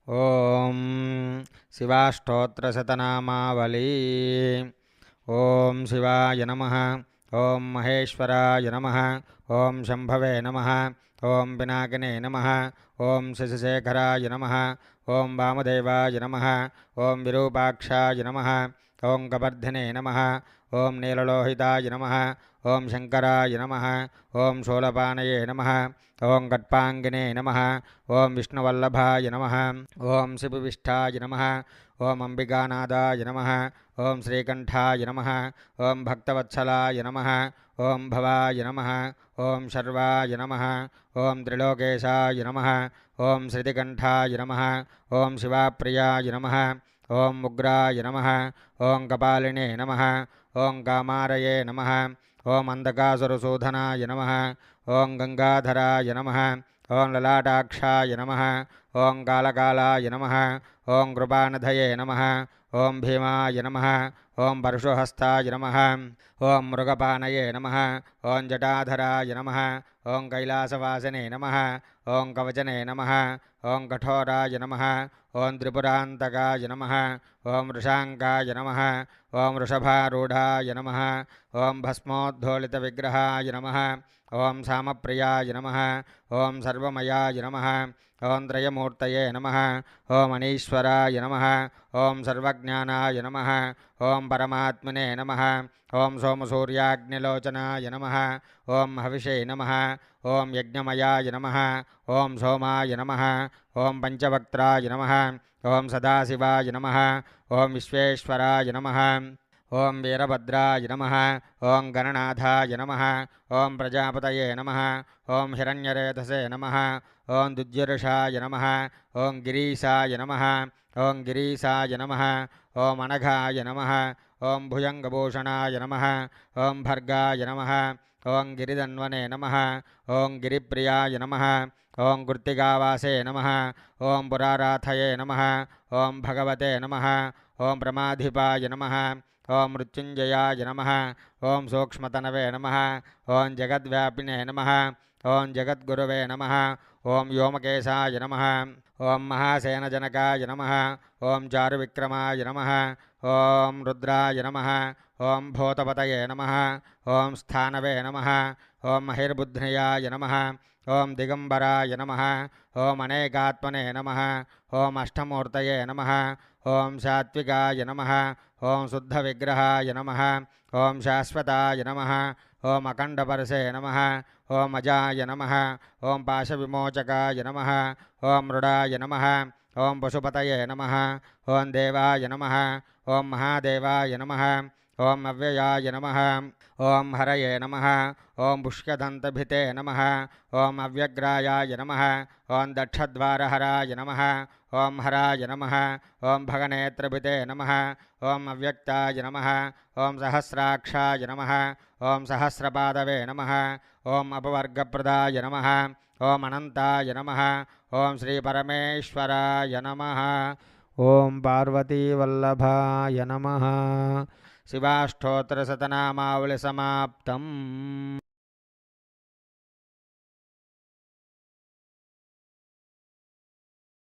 ఓం శివాష్టోత్రశతనామావళి. ఓం శివాయ నమః. ఓం మహేశ్వరాయ నమః. ఓం శంభవే నమః. ఓం పినాకినే నమః. ఓం శశిశేఖరాయ నమః. ఓం వామదేవాయ నమః. ఓం విరూపాక్షాయ నమః. ఓం కవర్ధనే నమః. ఓం నీలలోహితాయ నమః. ఓం శంకరాయ నమః. ఓం శూలపాణయే నమః. ఓం గట్పాంగినే నమః. ఓం విష్ణువల్లభాయ నమః. ఓం శివవిష్ఠాయ నమః. ఓం అంబికానాథాయ నమః. ఓం శ్రీకంఠాయ నమః. ఓం భక్తవత్సలాయ నమః. ఓం భవాయ నమః. ఓం శర్వాయ నమః. ఓం త్రిలోకేశాయ నమః. ఓం శ్రుతికంఠాయ నమః. ఓం శివాప్రియాయ నమః. ఓం ఉగ్రాయ నమః. ఓం కపాలినే నమః. ఓం కామారయే నమః. ఓం అంధకాసురసూధనాయ నమః. ఓం గంగాధరాయ నమః. ఓం లలాటాక్షాయ నమః. ఓం కాళకాలాయ నమః. ఓం కృపానిధయే నమః. ఓం భీమాయ నమః. ఓం పరశుహస్తాయ నమః. ఓం మృగపానయే నమః. ఓం జటాధరాయ నమః. ఓం కైలాసవాసినే నమః. ఓం కవచనే నమః. ఓం కఠోరాయ నమః. ఓం త్రిపురాంతకాయ నమః. ఓం వృషాంకాయ నమః. ఓం వృషభారూఢాయ నమః. ఓం భస్మోద్ధోళిత విగ్రహాయ నమః. ఓం సామప్రియాయ నమః. ఓం సర్వమయాయ నమః. ఓం త్రయమూర్తయే నమః. ఓం అనీశ్వరాయ నమః. ఓం సర్వజ్ఞానాయ నమః. ఓం పరమాత్మనే నమః. ఓం సోమసూర్యాగ్నిలోచనాయ నమః. ఓం హవిషే నమః. ఓం యజ్ఞమయాయ నమః. ఓం సోమాయ నమః. ఓం పంచవక్త్రాయ నమః. ఓం సదాశివాయ నమః. ఓం విశ్వేశ్వరాయ నమః. ఓం వీరభద్రాయ నమః. ఓం గణనాథాయ నమః. ఓం ప్రజాపతయే నమః. ఓం హిరణ్యరేతసే నమః. ఓం దుర్జర్షాయ నమః. ఓం గిరీశాయ నమః. ఓం గిరీశాయ నమః. ఓం అనఘాయ నమః. ఓం భుజంగభూషణాయ నమః. ఓం భర్గాయ నమః. ఓం గిరిధన్వనే నమః. ఓం గిరిప్రియాయ నమః. ఓం కృత్తికావాసే నమః. ఓం పురారాథయే నమః. ఓం భగవతే నమః. ఓం ప్రమాధిపాయ నమః. ఓం మృత్యుంజయాయ నమః. ఓం సూక్ష్మతనవే నమః. ఓం జగద్వ్యాపినే నమః. ఓం జగద్గురవే నమః. ఓం వ్యోమకేశాయ నమః. ఓం మహాసేనజనకాయ నమః. ఓం చారువిక్రమాయ నమః. ఓం రుద్రాయ నమః. ఓం భూతపతయే నమః. ఓం స్థానవే నమః. ఓం మహిర్బుద్ధ్నయాయ నమః. ఓం దిగంబరాయ నమః. ఓం అనేకాత్మనే నమః. ఓం అష్టమూర్తయే నమః. ఓం సాత్వికాయ నమః. ఓం శుద్ధవిగ్రహాయ నమః. ఓం శాశ్వతాయ నమః. ఓం అఖండపరసే నమః. ఓం అజాయ నమః. ఓం పాశవిమోచకాయ నమః. ఓం మృడాయ నమః. ఓం పశుపతయే నమః. ఓం దేవాయ నమః. ఓం మహాదేవాయ నమః. ఓం అవ్యయాయ నమః. ఓం హరయే నమః. ఓం పుష్కదంతభితే నమః. ఓం అవ్యగ్రాయాయ నమః. ఓం దక్షద్వారహరాయ నమః. ఓం హరాయ నమః. ఓం భగనేత్రభితే నమః. ఓం అవ్యక్తాయ నమః. ఓం సహస్రాక్షాయ నమః. ఓం సహస్రపాదవే నమః. ఓం అపవర్గప్రదాయ నమః. ఓం అనంతాయ నమః. ఓం శ్రీపరమేశ్వరాయ నమః. ఓం పార్వతీవల్లభాయ నమః. శివాష్టోత్తరశతనామావళి సమాప్తం.